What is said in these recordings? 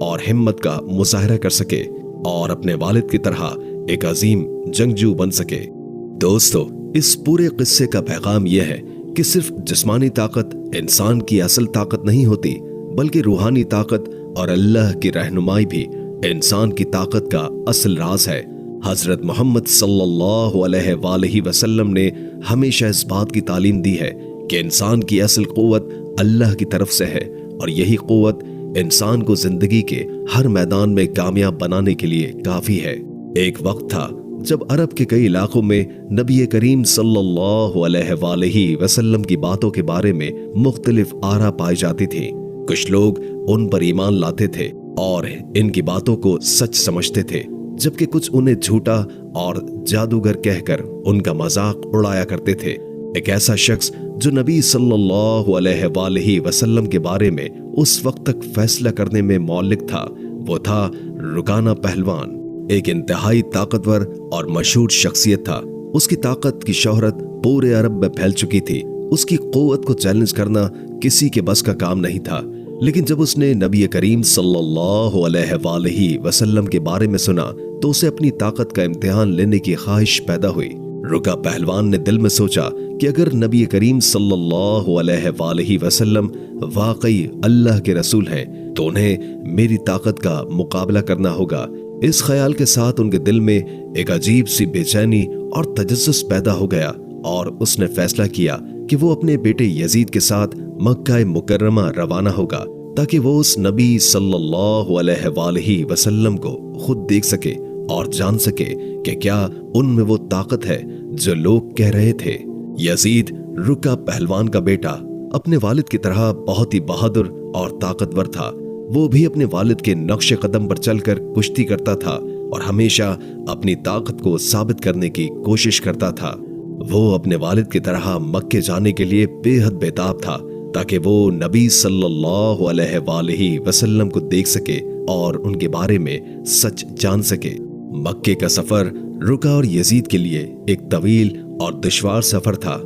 اور ہمت کا مظاہرہ کر سکے اور اپنے والد کی طرح ایک عظیم جنگجو بن سکے۔ دوستو، اس پورے قصے کا پیغام یہ ہے کہ صرف جسمانی طاقت انسان کی اصل طاقت نہیں ہوتی، بلکہ روحانی طاقت اور اللہ کی رہنمائی بھی انسان کی طاقت کا اصل راز ہے۔ حضرت محمد صلی اللہ علیہ وآلہ وسلم نے ہمیشہ اس بات کی تعلیم دی ہے کہ انسان کی اصل قوت اللہ کی طرف سے ہے، اور یہی قوت انسان کو زندگی کے ہر میدان میں کامیاب بنانے کے لیے کافی ہے۔ ایک وقت تھا جب عرب کے کئی علاقوں میں نبی کریم صلی اللہ علیہ وآلہ وسلم کی باتوں کے بارے میں مختلف آرا پائی جاتی تھی۔ کچھ لوگ ان پر ایمان لاتے تھے اور ان کی باتوں کو سچ سمجھتے تھے، جبکہ کچھ انہیں جھوٹا اور جادوگر کہہ کر ان کا مذاق اڑایا کرتے تھے۔ ایک ایسا شخص جو نبی صلی اللہ علیہ وآلہ وسلم کے بارے میں اس وقت تک فیصلہ کرنے میں مولک تھا، وہ تھا رکانہ پہلوان۔ ایک انتہائی طاقتور اور مشہور شخصیت تھا۔ اس کی طاقت کی شہرت پورے عرب میں پھیل چکی تھی۔ اس کی قوت کو چیلنج کرنا کسی کے بس کا کام نہیں تھا، لیکن جب اس نے نبی کریم صلی اللہ علیہ وآلہ وسلم کے بارے میں سنا تو اسے اپنی طاقت کا امتحان لینے کی خواہش پیدا ہوئی۔ رکا پہلوان نے دل میں سوچا کہ اگر نبی کریم صلی اللہ علیہ وآلہ وسلم واقعی اللہ کے رسول ہیں تو انہیں میری طاقت کا مقابلہ کرنا ہوگا۔ اس خیال کے ساتھ ان کے دل میں ایک عجیب سی بے چینی اور تجسس پیدا ہو گیا، اور اس نے فیصلہ کیا کہ وہ اپنے بیٹے یزید کے ساتھ مکہ مکرمہ روانہ ہوگا تاکہ وہ اس نبی صلی اللہ علیہ وآلہ وسلم کو خود دیکھ سکے اور جان سکے کہ کیا ان میں وہ طاقت ہے جو لوگ کہہ رہے تھے۔ یزید رکا پہلوان کا بیٹا اپنے والد کی طرح بہت ہی بہادر اور طاقتور تھا۔ وہ بھی اپنے والد کے نقش قدم پر چل کر کشتی کرتا تھا اور ہمیشہ اپنی طاقت کو ثابت کرنے کی کوشش کرتا تھا۔ وہ اپنے والد کی طرح مکے جانے کے لیے بے حد بیتاب تھا تاکہ وہ نبی صلی اللہ علیہ وآلہ وسلم کو دیکھ سکے اور ان کے بارے میں سچ جان سکے۔ مکے کا سفر رکا اور یزید کے لیے ایک طویل اور دشوار سفر تھا۔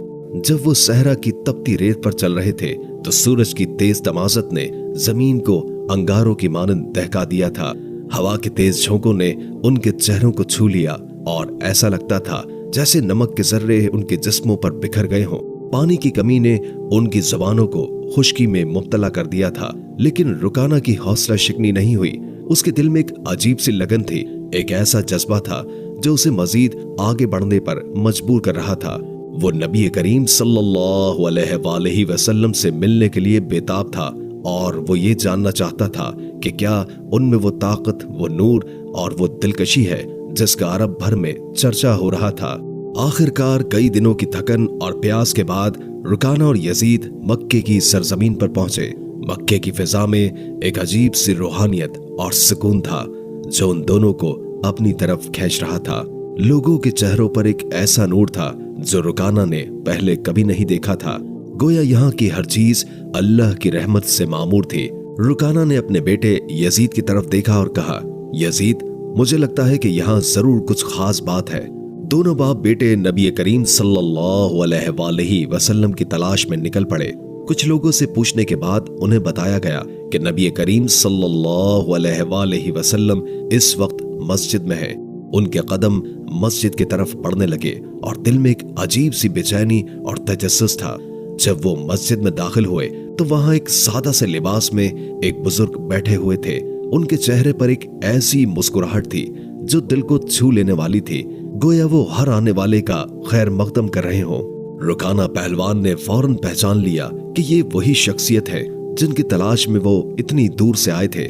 جب وہ صحرا کی تپتی ریت پر چل رہے تھے تو سورج کی تیز تمازت نے زمین کو انگاروں کی مانند دہکا دیا تھا۔ ہوا کے تیز جھونکوں نے ان کے چہروں کو چھو لیا اور ایسا لگتا تھا جیسے نمک کے ذرے ان کے جسموں پر بکھر گئے ہوں۔ پانی کی کمی نے ان کی زبانوں کو خشکی میں مبتلا کر دیا تھا، لیکن رکانہ کی حوصلہ شکنی نہیں ہوئی۔ اس کے دل میں ایک عجیب سی لگن تھی، ایک ایسا جذبہ تھا جو اسے مزید آگے بڑھنے پر مجبور کر رہا تھا۔ وہ نبی کریم صلی اللہ علیہ وآلہ وسلم سے ملنے کے لیے بیتاب تھا، اور وہ یہ جاننا چاہتا تھا کہ کیا ان میں وہ طاقت، وہ نور اور وہ دلکشی ہے جس کا عرب بھر میں چرچا ہو رہا تھا۔ آخر کار کئی دنوں کی تھکن اور پیاس کے بعد رکانہ اور یزید مکے کی سرزمین پر پہنچے۔ مکے کی فضا میں ایک عجیب سی روحانیت اور سکون تھا جو ان دونوں کو اپنی طرف کھینچ رہا تھا۔ لوگوں کے چہروں پر ایک ایسا نور تھا جو رکانہ نے پہلے کبھی نہیں دیکھا تھا، گویا یہاں کی ہر چیز اللہ کی رحمت سے معمور تھی۔ رکانہ نے اپنے بیٹے یزید کی طرف دیکھا اور کہا، یزید، مجھے لگتا ہے کہ یہاں ضرور کچھ خاص بات ہے۔ دونوں باپ بیٹے نبی کریم صلی اللہ علیہ وآلہ وسلم کی تلاش میں نکل پڑے۔ کچھ لوگوں سے پوچھنے کے بعد انہیں بتایا گیا کہ نبی کریم صلی اللہ علیہ وآلہ وسلم اس وقت مسجد میں ہے۔ ان کے قدم مسجد کی طرف بڑھنے لگے اور دل میں ایک عجیب سی بے چینی اور تجسس تھا۔ جب وہ مسجد میں داخل ہوئے تو وہاں ایک سادہ سے لباس میں ایک بزرگ بیٹھے ہوئے تھے۔ ان کے چہرے پر ایک ایسی مسکراہٹ تھی جو دل کو چھو لینے والی تھی، گویا وہ ہر آنے والے کا خیر مقدم کر رہے ہوں۔ رکانہ پہلوان نے فوراً پہچان لیا کہ یہ وہی شخصیت ہے جن کی تلاش میں وہ اتنی دور سے آئے تھے۔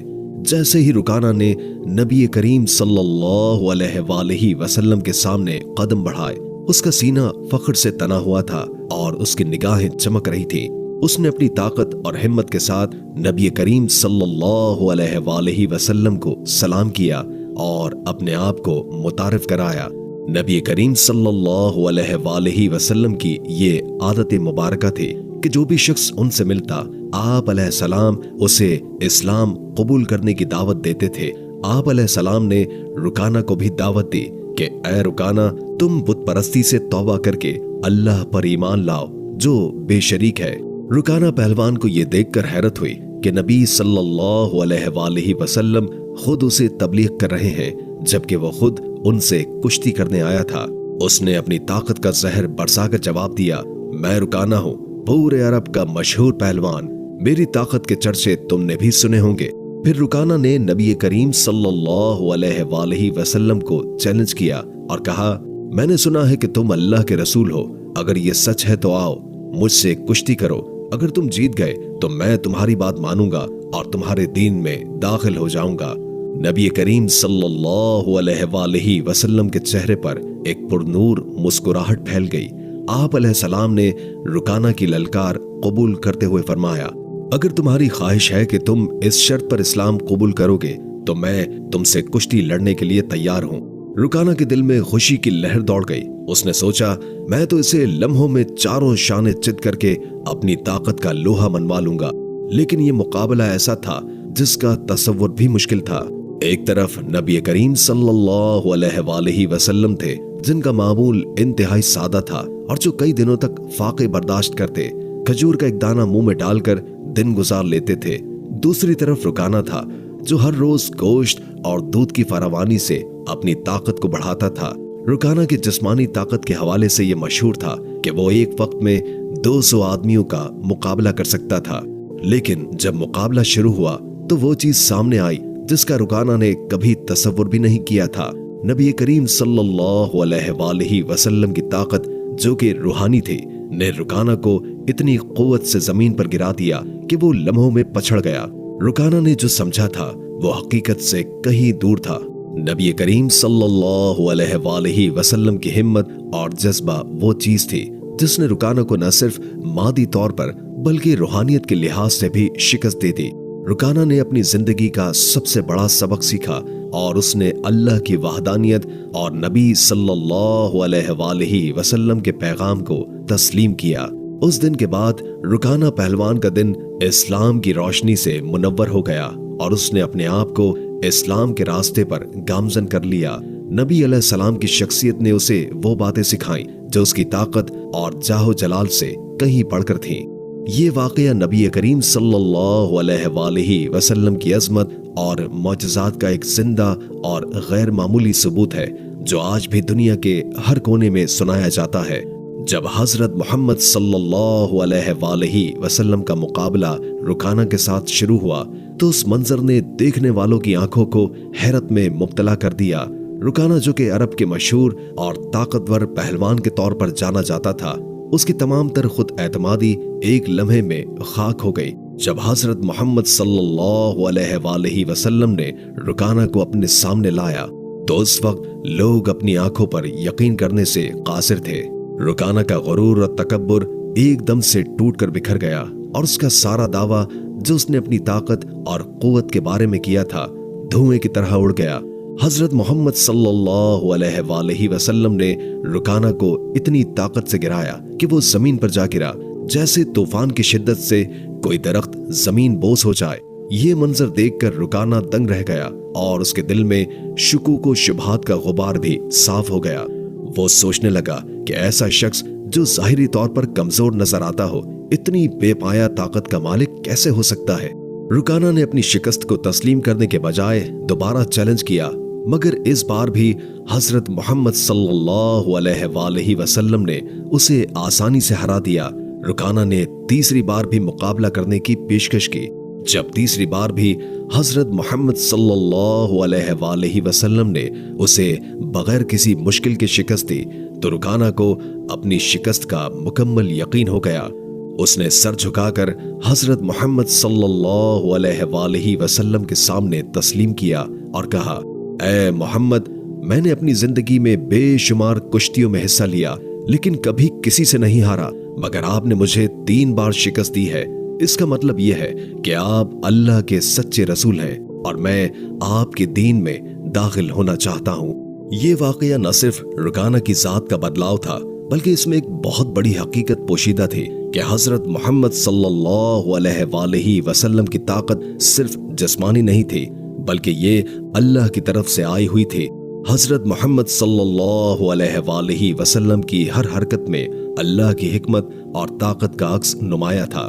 جیسے ہی رکانہ نے نبی کریم صلی اللہ علیہ وآلہ وسلم کے سامنے قدم بڑھائے، اس کا سینہ فخر سے تنا ہوا تھا اور اس کی نگاہیں چمک رہی تھی۔ اس نے اپنی طاقت اور ہمت کے ساتھ نبی کریم صلی اللہ علیہ وآلہ وسلم کو سلام کیا اور اپنے آپ کو متعارف کرایا۔ نبی کریم صلی اللہ علیہ وآلہ وسلم کی یہ عادت مبارکہ تھی کہ جو بھی شخص ان سے ملتا، آپ علیہ السلام اسے اسلام قبول کرنے کی دعوت دیتے تھے۔ آپ علیہ السلام نے رکانہ کو بھی دعوت دی کہ اے رکانہ، تم بت پرستی سے توبہ کر کے اللہ پر ایمان لاؤ جو بے شریک ہے۔ رکانہ پہلوان کو یہ دیکھ کر حیرت ہوئی کہ نبی صلی اللہ علیہ وآلہ وسلم خود اسے تبلیغ کر رہے ہیں، جبکہ وہ خود ان سے کشتی کرنے آیا تھا۔ اس نے اپنی طاقت کا زہر برسا کر جواب دیا، میں رکانہ ہوں، پورے عرب کا مشہور پہلوان، میری طاقت کے چرچے تم نے بھی سنے ہوں گے۔ پھر رکانہ نے نبی کریم صلی اللہ علیہ وآلہ وسلم کو چیلنج کیا اور کہا، میں نے سنا ہے کہ تم اللہ کے رسول ہو، اگر یہ سچ ہے تو آؤ مجھ سے کشتی کرو، اگر تم جیت گئے تو میں تمہاری بات مانوں گا اور تمہارے دین میں داخل ہو جاؤں گا۔ نبی کریم صلی اللہ علیہ وآلہ وسلم کے چہرے پر ایک پرنور مسکراہٹ پھیل گئی۔ آپ علیہ السلام نے رکانہ کی للکار قبول کرتے ہوئے فرمایا، اگر تمہاری خواہش ہے کہ تم اس شرط پر اسلام قبول کرو گے تو میں تم سے کشتی لڑنے کے لیے تیار ہوں۔ رکانہ کے دل میں خوشی کی لہر دوڑ گئی۔ اس نے سوچا، میں تو اسے لمحوں میں چاروں شانے چت کر کے اپنی طاقت کا لوہا منوا لوں گا، لیکن یہ مقابلہ ایسا تھا جس کا تصور بھی مشکل تھا۔ ایک طرف نبی کریم صلی اللہ علیہ وآلہ وسلم تھے جن کا معمول انتہائی سادہ تھا اور جو کئی دنوں تک فاقے برداشت کرتے، کھجور کا ایک دانہ منہ میں ڈال کر دن گزار لیتے تھے۔ دوسری طرف رکانہ تھا جو ہر روز گوشت اور دودھ کی فراوانی سے اپنی طاقت کو بڑھاتا تھا۔ رکانہ کی جسمانی طاقت کے حوالے سے یہ مشہور تھا کہ وہ ایک وقت میں 200 آدمیوں کا مقابلہ کر سکتا تھا، لیکن جب مقابلہ شروع ہوا تو وہ چیز سامنے آئی جس کا رکانہ نے کبھی تصور بھی نہیں کیا تھا۔ نبی کریم صلی اللہ علیہ وآلہ وسلم کی طاقت جو کہ روحانی تھی نے رکانہ کو اتنی قوت سے زمین پر گرا دیا کہ وہ لمحوں میں پچھڑ گیا۔ رکانہ نے جو سمجھا تھا وہ حقیقت سے کہیں دور تھا۔ نبی کریم صلی اللہ علیہ وآلہ وسلم کی ہمت اور جذبہ وہ چیز تھی جس نے رکانہ کو نہ صرف مادی طور پر بلکہ روحانیت کے لحاظ سے بھی شکست دی تھی۔ رکانہ نے اپنی زندگی کا سب سے بڑا سبق سیکھا اور اس نے اللہ کی وحدانیت اور نبی صلی اللہ علیہ وآلہ وسلم کے پیغام کو تسلیم کیا۔ اس دن کے بعد رکانہ پہلوان کا دن اسلام کی روشنی سے منور ہو گیا اور اس نے اپنے آپ کو اسلام کے راستے پر گامزن کر لیا۔ نبی علیہ السلام کی شخصیت نے اسے وہ باتیں سکھائیں جو اس کی طاقت اور جاہ و جلال سے کہیں بڑھ کر تھیں۔ یہ واقعہ نبی کریم صلی اللہ علیہ وآلہ وسلم کی عظمت اور معجزات کا ایک زندہ اور غیر معمولی ثبوت ہے جو آج بھی دنیا کے ہر کونے میں سنایا جاتا ہے۔ جب حضرت محمد صلی اللہ علیہ وآلہ وسلم کا مقابلہ رکانہ کے ساتھ شروع ہوا تو اس منظر نے دیکھنے والوں کی آنکھوں کو حیرت میں مبتلا کر دیا۔ رکانہ جو کہ عرب کے مشہور اور طاقتور پہلوان کے طور پر جانا جاتا تھا، اس کی تمام تر خود اعتمادی ایک لمحے میں خاک ہو گئی جب حضرت محمد صلی اللہ علیہ وآلہ وسلم نے رکانہ کو اپنے سامنے لایا تو اس وقت لوگ اپنی آنکھوں پر یقین کرنے سے قاصر تھے۔ رکانہ کا غرور اور تکبر ایک دم سے ٹوٹ کر بکھر گیا اور اس کا سارا دعویٰ جو اس نے اپنی طاقت اور قوت کے بارے میں کیا تھا دھوئیں کی طرح اڑ گیا۔ حضرت محمد صلی اللہ علیہ وآلہ وسلم نے رکانہ کو اتنی طاقت سے گرایا کہ وہ زمین پر جا گرا جیسے طوفان کی شدت سے کوئی درخت زمین بوس ہو جائے۔ یہ منظر دیکھ کر رکانہ دنگ رہ گیا اور اس کے دل میں شکوک و شبہات کا غبار بھی صاف ہو گیا۔ وہ سوچنے لگا کہ ایسا شخص جو ظاہری طور پر کمزور نظر آتا ہو اتنی بے پایا طاقت کا مالک کیسے ہو سکتا ہے۔ رکانہ نے اپنی شکست کو تسلیم کرنے کے بجائے دوبارہ چیلنج کیا، مگر اس بار بھی حضرت محمد صلی اللہ علیہ وآلہ وسلم نے اسے آسانی سے ہرا دیا۔ رکانہ نے تیسری بار بھی مقابلہ کرنے کی پیشکش کی۔ جب تیسری بار بھی حضرت محمد صلی اللہ علیہ وآلہ وسلم نے اسے بغیر کسی مشکل کے شکست دی تو رکانہ کو اپنی شکست کا مکمل یقین ہو گیا۔ اس نے سر جھکا کر حضرت محمد صلی اللہ علیہ وآلہ وسلم کے سامنے تسلیم کیا اور کہا، اے محمد، میں نے اپنی زندگی میں بے شمار کشتیوں میں حصہ لیا لیکن کبھی کسی سے نہیں ہارا، مگر آپ نے مجھے 3 بار شکست دی ہے۔ اس کا مطلب یہ ہے کہ آپ اللہ کے سچے رسول ہیں اور میں آپ کے دین میں داخل ہونا چاہتا ہوں۔ یہ واقعہ نہ صرف رکانہ کی ذات کا بدلاؤ تھا بلکہ اس میں ایک بہت بڑی حقیقت پوشیدہ تھی کہ حضرت محمد صلی اللہ علیہ وآلہ وسلم کی طاقت صرف جسمانی نہیں تھی بلکہ یہ اللہ کی طرف سے آئی ہوئی تھی۔ حضرت محمد صلی اللہ علیہ وآلہ وسلم کی ہر حرکت میں اللہ کی حکمت اور طاقت کا عکس نمایاں تھا۔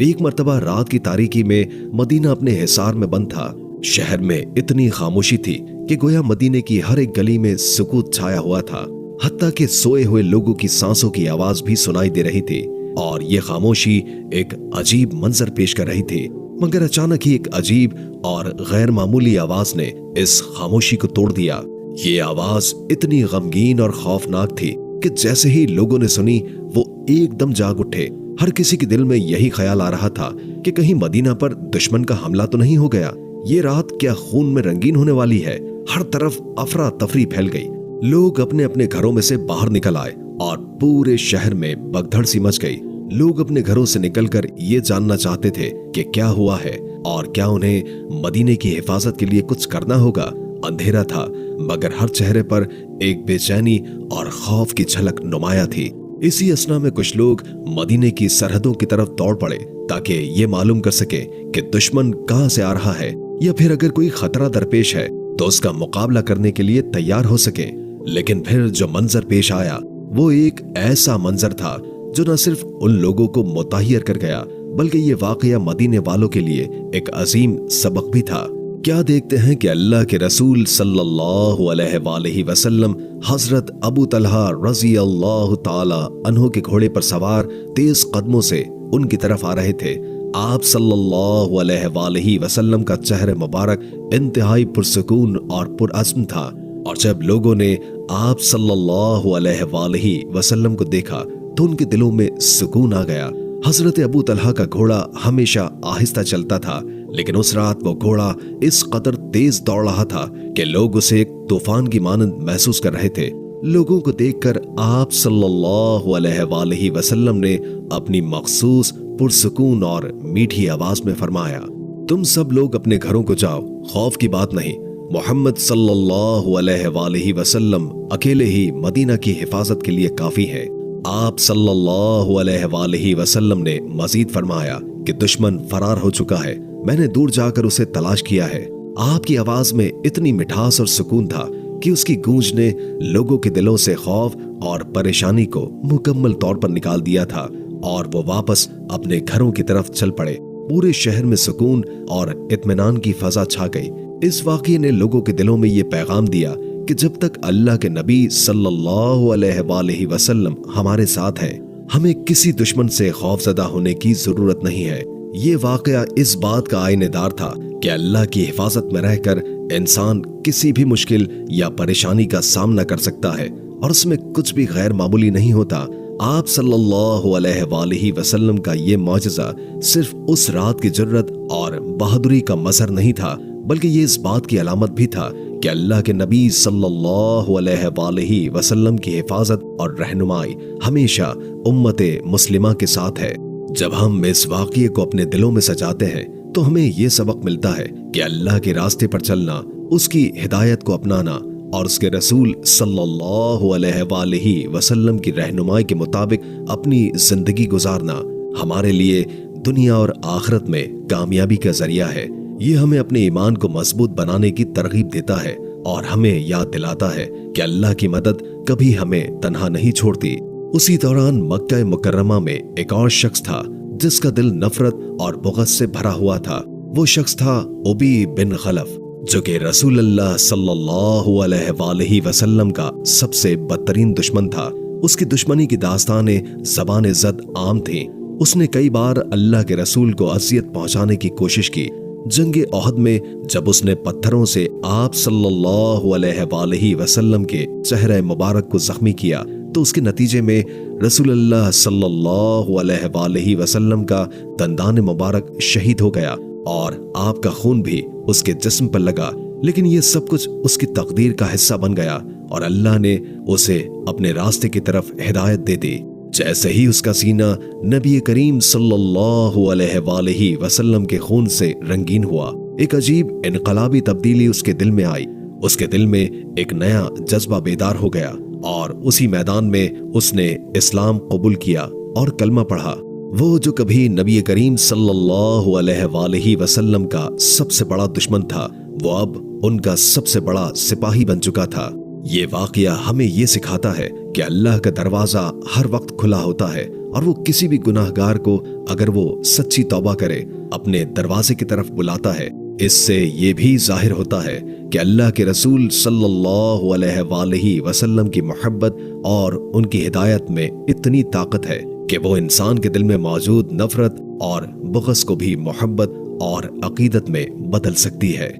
ایک مرتبہ رات کی تاریکی میں مدینہ اپنے حصار میں بند تھا۔ شہر میں اتنی خاموشی تھی کہ گویا مدینے کی ہر ایک گلی میں سکوت چھایا ہوا تھا، حتیٰ کہ سوئے ہوئے لوگوں کی سانسوں کی آواز بھی سنائی دے رہی تھی، اور یہ خاموشی ایک عجیب منظر پیش کر رہی تھی۔ مگر اچانک ہی ایک عجیب اور غیر معمولی آواز نے اس خاموشی کو توڑ دیا۔ یہ آواز اتنی غمگین اور خوفناک تھی کہ جیسے ہی لوگوں نے سنی وہ ایک دم جاگ اٹھے۔ ہر کسی کے دل میں یہی خیال آ رہا تھا کہ کہیں مدینہ پر دشمن کا حملہ تو نہیں ہو گیا، یہ رات کیا خون میں رنگین ہونے والی ہے۔ ہر طرف افراتفری پھیل گئی، لوگ اپنے اپنے گھروں میں سے باہر نکل آئے اور پورے شہر میں بھگدڑ سی مچ گئی۔ لوگ اپنے گھروں سے نکل کر یہ جاننا چاہتے تھے کہ کیا ہوا ہے اور کیا انہیں مدینے کی حفاظت کے لیے کچھ کرنا ہوگا۔ اندھیرا تھا مگر ہر چہرے پر ایک بے چینی اور خوف کی جھلک نمایاں تھی۔ اسی اثنا میں کچھ لوگ مدینے کی سرحدوں کی طرف دوڑ پڑے تاکہ یہ معلوم کر سکے کہ دشمن کہاں سے آ رہا ہے، یا پھر اگر کوئی خطرہ درپیش ہے تو اس کا مقابلہ کرنے کے لیے تیار ہو سکے۔ لیکن پھر جو منظر پیش آیا وہ ایک ایسا منظر تھا جو نہ صرف ان لوگوں کو متحیر کر گیا بلکہ یہ واقعہ مدینے والوں کے لیے ایک عظیم سبق بھی تھا۔ کیا دیکھتے ہیں کہ اللہ کے رسول صلی اللہ علیہ وآلہ وسلم حضرت ابو طلحہ رضی اللہ تعالی عنہ کے گھوڑے پر سوار تیز قدموں سے ان کی طرف آ رہے تھے۔ آپ صلی اللہ علیہ وآلہ وسلم کا چہرہ مبارک انتہائی پرسکون اور پرعزم تھا، اور جب لوگوں نے آپ صلی اللہ علیہ وآلہ وسلم کو دیکھا تو ان کے دلوں میں سکون آ گیا۔ حضرت ابو طلحہ کا گھوڑا ہمیشہ آہستہ چلتا تھا، لیکن اس رات وہ گھوڑا اس قدر تیز دوڑ رہا تھا کہ لوگ اسے ایک طوفان کی مانند محسوس کر رہے تھے۔ لوگوں کو دیکھ کر آپ صلی اللہ علیہ وآلہ وسلم نے اپنی مخصوص پرسکون اور میٹھی آواز میں فرمایا، تم سب لوگ اپنے گھروں کو جاؤ، خوف کی بات نہیں، محمد صلی اللہ علیہ وآلہ وسلم اکیلے ہی مدینہ کی حفاظت کے لیے کافی ہے۔ آپ صلی اللہ علیہ وآلہ وسلم نے مزید فرمایا کہ دشمن فرار ہو چکا ہے، میں نے دور جا کر اسے تلاش کیا ہے۔ آپ کی آواز میں اتنی مٹھاس اور سکون تھا کہ اس کی گونج نے لوگوں کے دلوں سے خوف اور پریشانی کو مکمل طور پر نکال دیا تھا، اور وہ واپس اپنے گھروں کی طرف چل پڑے۔ پورے شہر میں سکون اور اطمینان کی فضا چھا گئی۔ اس واقعے نے لوگوں کے دلوں میں یہ پیغام دیا کہ جب تک اللہ کے نبی صلی اللہ علیہ وآلہ وسلم ہمارے ساتھ ہیں، ہمیں کسی دشمن سے خوف زدہ ہونے کی ضرورت نہیں ہے۔ یہ واقعہ اس بات کا آئینہ دار تھا کہ اللہ کی حفاظت میں رہ کر انسان کسی بھی مشکل یا پریشانی کا سامنا کر سکتا ہے، اور اس میں کچھ بھی غیر معمولی نہیں ہوتا۔ آپ صلی اللہ علیہ وآلہ وسلم کا یہ معجزہ صرف اس رات کی جرأت اور بہادری کا مظہر نہیں تھا، بلکہ یہ اس بات کی علامت بھی تھا کہ اللہ کے نبی صلی اللہ علیہ وآلہ وسلم کی حفاظت اور رہنمائی ہمیشہ امت مسلمہ کے ساتھ ہے۔ جب ہم اس واقعے کو اپنے دلوں میں سجاتے ہیں تو ہمیں یہ سبق ملتا ہے کہ اللہ کے راستے پر چلنا، اس کی ہدایت کو اپنانا اور اس کے رسول صلی اللہ علیہ وآلہ وسلم کی رہنمائی کے مطابق اپنی زندگی گزارنا ہمارے لیے دنیا اور آخرت میں کامیابی کا ذریعہ ہے۔ یہ ہمیں اپنے ایمان کو مضبوط بنانے کی ترغیب دیتا ہے اور ہمیں یاد دلاتا ہے کہ اللہ کی مدد کبھی ہمیں تنہا نہیں چھوڑتی۔ اسی دوران مکہ مکرمہ میں ایک اور شخص تھا جس کا دل نفرت اور بغض سے بھرا ہوا تھا۔ وہ شخص تھا ابی بن خلف، جو کہ رسول اللہ صلی اللہ علیہ وآلہ وسلم کا سب سے بدترین دشمن تھا۔ اس کی دشمنی کی داستانیں زبان زد عام تھیں۔ اس نے کئی بار اللہ کے رسول کو اذیت پہنچانے کی کوشش کی۔ جنگ احد میں جب اس نے پتھروں سے آپ صلی اللہ علیہ وآلہ وسلم کے چہرہ مبارک کو زخمی کیا تو اس کے نتیجے میں رسول اللہ صلی اللہ علیہ وآلہ وسلم کا دندان مبارک شہید ہو گیا اور آپ کا خون بھی اس کے جسم پر لگا، لیکن یہ سب کچھ اس کی تقدیر کا حصہ بن گیا اور اللہ نے اسے اپنے راستے کی طرف ہدایت دے دی۔ جیسے ہی اس کا سینہ نبی کریم صلی اللہ علیہ وآلہ وسلم کے خون سے رنگین ہوا، ایک عجیب انقلابی تبدیلی اس کے دل میں آئی۔ اس کے دل میں ایک نیا جذبہ بیدار ہو گیا اور اسی میدان میں اس نے اسلام قبول کیا اور کلمہ پڑھا۔ وہ جو کبھی نبی کریم صلی اللہ علیہ وآلہ وسلم کا سب سے بڑا دشمن تھا، وہ اب ان کا سب سے بڑا سپاہی بن چکا تھا۔ یہ واقعہ ہمیں یہ سکھاتا ہے کہ اللہ کا دروازہ ہر وقت کھلا ہوتا ہے اور وہ کسی بھی گناہگار کو اگر وہ سچی توبہ کرے اپنے دروازے کی طرف بلاتا ہے، اس سے یہ بھی ظاہر ہوتا ہے کہ اللہ کے رسول صلی اللہ علیہ وآلہ وسلم کی محبت اور ان کی ہدایت میں اتنی طاقت ہے کہ وہ انسان کے دل میں موجود نفرت اور بغض کو بھی محبت اور عقیدت میں بدل سکتی ہے۔